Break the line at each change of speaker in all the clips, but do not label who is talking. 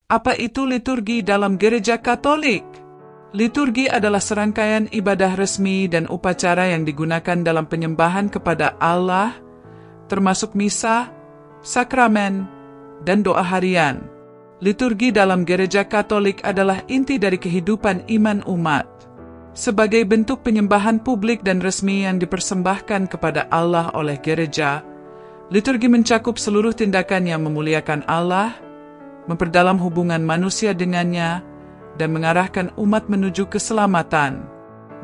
Apa itu liturgi dalam Gereja Katolik? Liturgi adalah serangkaian ibadah resmi dan upacara yang digunakan dalam penyembahan kepada Allah, termasuk misa, sakramen, dan doa harian. Liturgi dalam Gereja Katolik adalah inti dari kehidupan iman umat. Sebagai bentuk penyembahan publik dan resmi yang dipersembahkan kepada Allah oleh gereja, liturgi mencakup seluruh tindakan yang memuliakan Allah, memperdalam hubungan manusia dengannya, dan mengarahkan umat menuju keselamatan.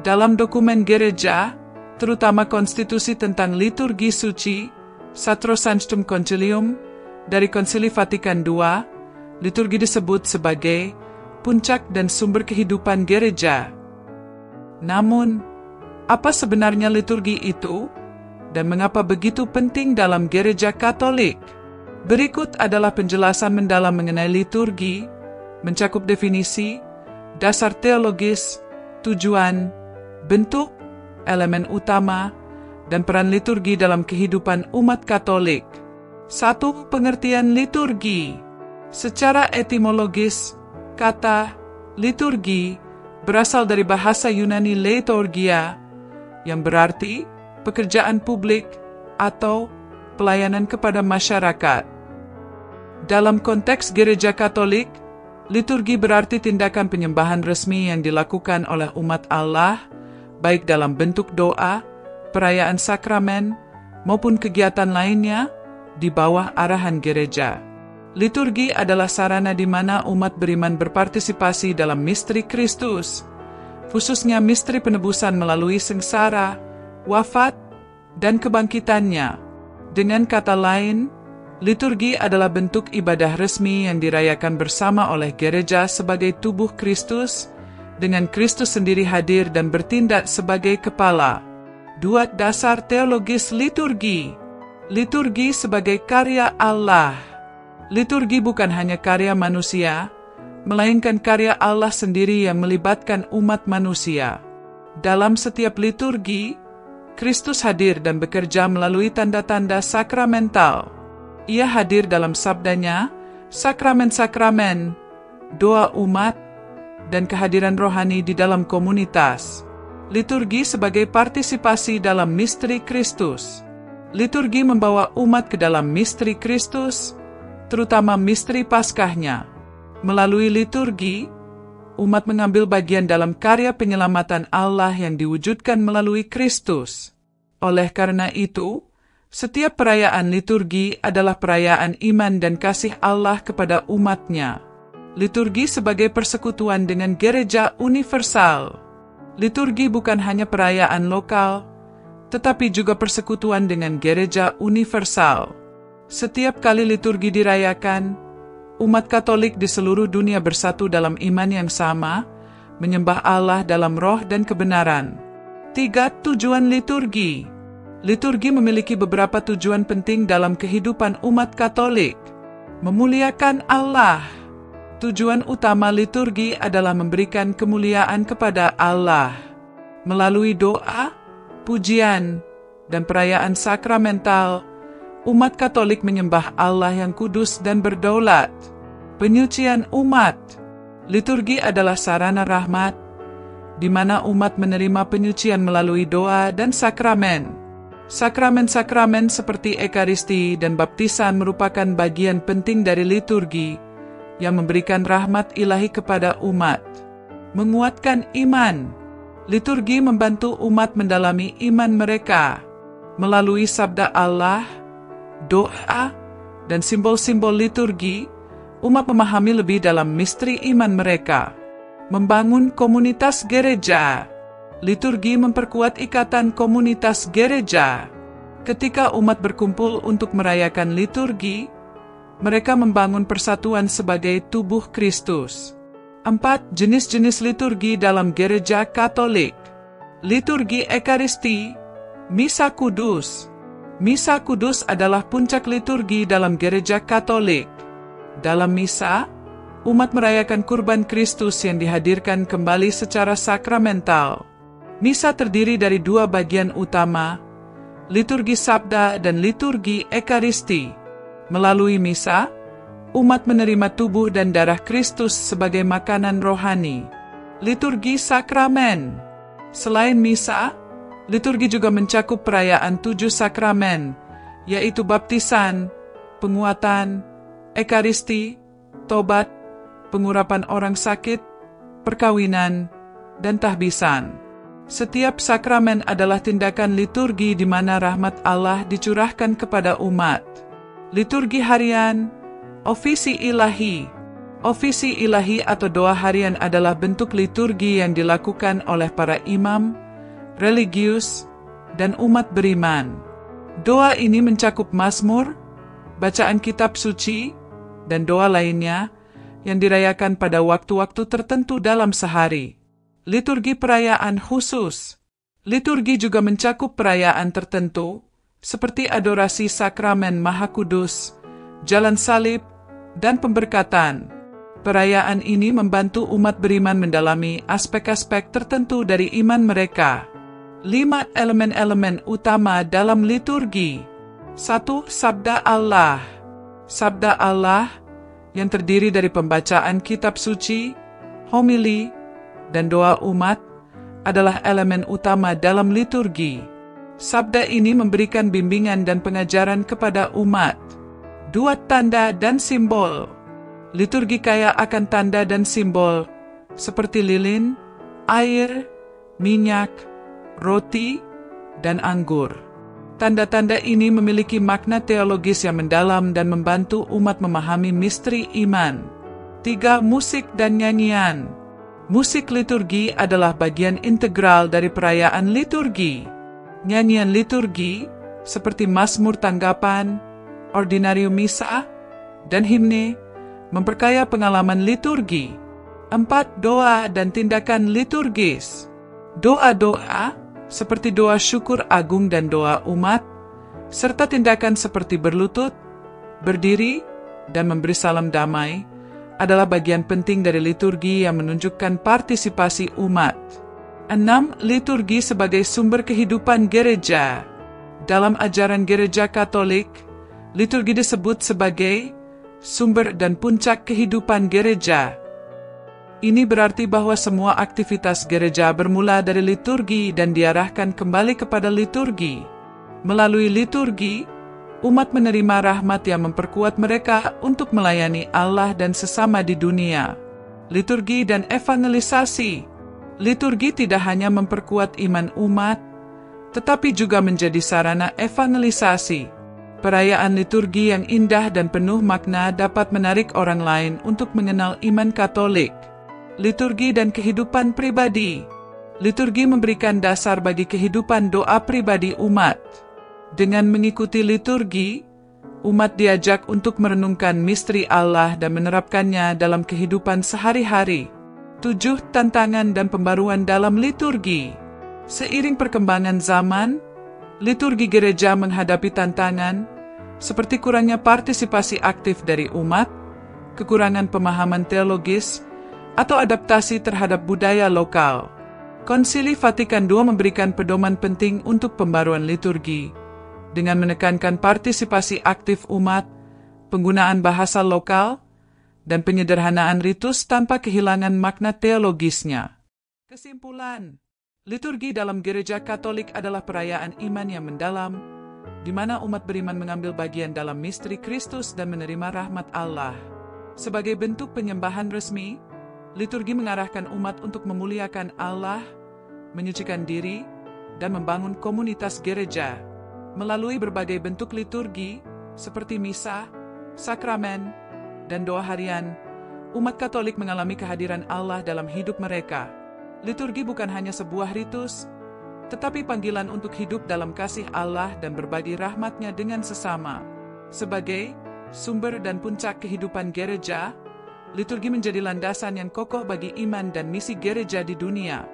Dalam dokumen gereja, terutama konstitusi tentang liturgi suci, Sacrosanctum Concilium, dari Konsili Vatikan II, liturgi disebut sebagai puncak dan sumber kehidupan gereja. Namun, apa sebenarnya liturgi itu, dan mengapa begitu penting dalam Gereja Katolik? Berikut adalah penjelasan mendalam mengenai liturgi, mencakup definisi, dasar teologis, tujuan, bentuk, elemen utama, dan peran liturgi dalam kehidupan umat Katolik. 1. Pengertian liturgi. Secara etimologis, kata liturgi berasal dari bahasa Yunani liturgia, yang berarti pekerjaan publik atau pelayanan kepada masyarakat. Dalam konteks Gereja Katolik, liturgi berarti tindakan penyembahan resmi yang dilakukan oleh umat Allah, baik dalam bentuk doa, perayaan sakramen, maupun kegiatan lainnya di bawah arahan gereja. Liturgi adalah sarana di mana umat beriman berpartisipasi dalam misteri Kristus, khususnya misteri penebusan melalui sengsara, wafat, dan kebangkitannya. Dengan kata lain, liturgi adalah bentuk ibadah resmi yang dirayakan bersama oleh gereja sebagai tubuh Kristus, dengan Kristus sendiri hadir dan bertindak sebagai kepala. 2. Dasar teologis liturgi. Liturgi sebagai karya Allah. Liturgi bukan hanya karya manusia, melainkan karya Allah sendiri yang melibatkan umat manusia. Dalam setiap liturgi, Kristus hadir dan bekerja melalui tanda-tanda sakramental. Ia hadir dalam sabdanya, sakramen-sakramen, doa umat, dan kehadiran rohani di dalam komunitas. Liturgi sebagai partisipasi dalam misteri Kristus. Liturgi membawa umat ke dalam misteri Kristus, terutama misteri Paskahnya. Melalui liturgi, umat mengambil bagian dalam karya penyelamatan Allah yang diwujudkan melalui Kristus. Oleh karena itu, setiap perayaan liturgi adalah perayaan iman dan kasih Allah kepada umatnya. Liturgi sebagai persekutuan dengan gereja universal. Liturgi bukan hanya perayaan lokal, tetapi juga persekutuan dengan gereja universal. Setiap kali liturgi dirayakan, umat Katolik di seluruh dunia bersatu dalam iman yang sama, menyembah Allah dalam roh dan kebenaran. 3. Tujuan liturgi. Liturgi memiliki beberapa tujuan penting dalam kehidupan umat Katolik. Memuliakan Allah. Tujuan utama liturgi adalah memberikan kemuliaan kepada Allah. Melalui doa, pujian, dan perayaan sakramental, umat Katolik menyembah Allah yang kudus dan berdaulat. Penyucian umat. Liturgi adalah sarana rahmat, di mana umat menerima penyucian melalui doa dan sakramen. Sakramen-sakramen seperti Ekaristi dan baptisan merupakan bagian penting dari liturgi yang memberikan rahmat ilahi kepada umat. Menguatkan iman. Liturgi membantu umat mendalami iman mereka. Melalui sabda Allah, doa, dan simbol-simbol liturgi, umat memahami lebih dalam misteri iman mereka. Membangun komunitas gereja. Liturgi memperkuat ikatan komunitas gereja. Ketika umat berkumpul untuk merayakan liturgi, mereka membangun persatuan sebagai tubuh Kristus. 4. Jenis-jenis liturgi dalam Gereja Katolik. Liturgi Ekaristi, Misa Kudus. Misa Kudus adalah puncak liturgi dalam Gereja Katolik. Dalam misa, umat merayakan kurban Kristus yang dihadirkan kembali secara sakramental. Misa terdiri dari dua bagian utama, liturgi sabda dan liturgi Ekaristi. Melalui misa, umat menerima tubuh dan darah Kristus sebagai makanan rohani. Liturgi sakramen. Selain misa, liturgi juga mencakup perayaan 7 sakramen, yaitu baptisan, penguatan, ekaristi, tobat, pengurapan orang sakit, perkawinan, dan tahbisan. Setiap sakramen adalah tindakan liturgi di mana rahmat Allah dicurahkan kepada umat. Liturgi harian, ofisi ilahi. Ofisi ilahi atau doa harian adalah bentuk liturgi yang dilakukan oleh para imam, religius, dan umat beriman. Doa ini mencakup mazmur, bacaan kitab suci, dan doa lainnya yang dirayakan pada waktu-waktu tertentu dalam sehari. Liturgi perayaan khusus. Liturgi juga mencakup perayaan tertentu, seperti adorasi sakramen Maha Kudus, jalan salib, dan pemberkatan. Perayaan ini membantu umat beriman mendalami aspek-aspek tertentu dari iman mereka. 5 elemen-elemen utama dalam liturgi. 1. Sabda Allah. Sabda Allah yang terdiri dari pembacaan kitab suci, homili, dan doa umat adalah elemen utama dalam liturgi. Sabda ini memberikan bimbingan dan pengajaran kepada umat. 2. Tanda dan simbol. Liturgi kaya akan tanda dan simbol, seperti lilin, air, minyak, roti, dan anggur. Tanda-tanda ini memiliki makna teologis yang mendalam dan membantu umat memahami misteri iman. 3. Musik dan nyanyian. Musik liturgi adalah bagian integral dari perayaan liturgi. Nyanyian liturgi, seperti mazmur tanggapan, ordinarium misa, dan himne, memperkaya pengalaman liturgi. 4. Doa dan tindakan liturgis. Doa-doa, seperti doa syukur agung dan doa umat, serta tindakan seperti berlutut, berdiri, dan memberi salam damai, adalah bagian penting dari liturgi yang menunjukkan partisipasi umat. 6. Liturgi sebagai sumber kehidupan gereja. Dalam ajaran gereja Katolik, liturgi disebut sebagai sumber dan puncak kehidupan gereja. Ini berarti bahwa semua aktivitas gereja bermula dari liturgi dan diarahkan kembali kepada liturgi. Melalui liturgi, umat menerima rahmat yang memperkuat mereka untuk melayani Allah dan sesama di dunia. Liturgi dan evangelisasi. Liturgi tidak hanya memperkuat iman umat, tetapi juga menjadi sarana evangelisasi. Perayaan liturgi yang indah dan penuh makna dapat menarik orang lain untuk mengenal iman Katolik. Liturgi dan kehidupan pribadi. Liturgi memberikan dasar bagi kehidupan doa pribadi umat. Dengan mengikuti liturgi, umat diajak untuk merenungkan misteri Allah dan menerapkannya dalam kehidupan sehari-hari. 7. Tantangan dan pembaruan dalam liturgi. Seiring perkembangan zaman, liturgi gereja menghadapi tantangan, seperti kurangnya partisipasi aktif dari umat, kekurangan pemahaman teologis, atau adaptasi terhadap budaya lokal. Konsili Vatikan II memberikan pedoman penting untuk pembaruan liturgi, dengan menekankan partisipasi aktif umat, penggunaan bahasa lokal, dan penyederhanaan ritus tanpa kehilangan makna teologisnya. Kesimpulan, liturgi dalam gereja Katolik adalah perayaan iman yang mendalam, di mana umat beriman mengambil bagian dalam misteri Kristus dan menerima rahmat Allah. Sebagai bentuk penyembahan resmi, liturgi mengarahkan umat untuk memuliakan Allah, menyucikan diri, dan membangun komunitas gereja. Melalui berbagai bentuk liturgi, seperti misa, sakramen, dan doa harian, umat Katolik mengalami kehadiran Allah dalam hidup mereka. Liturgi bukan hanya sebuah ritus, tetapi panggilan untuk hidup dalam kasih Allah dan berbagi rahmat-Nya dengan sesama. Sebagai sumber dan puncak kehidupan gereja, liturgi menjadi landasan yang kokoh bagi iman dan misi gereja di dunia.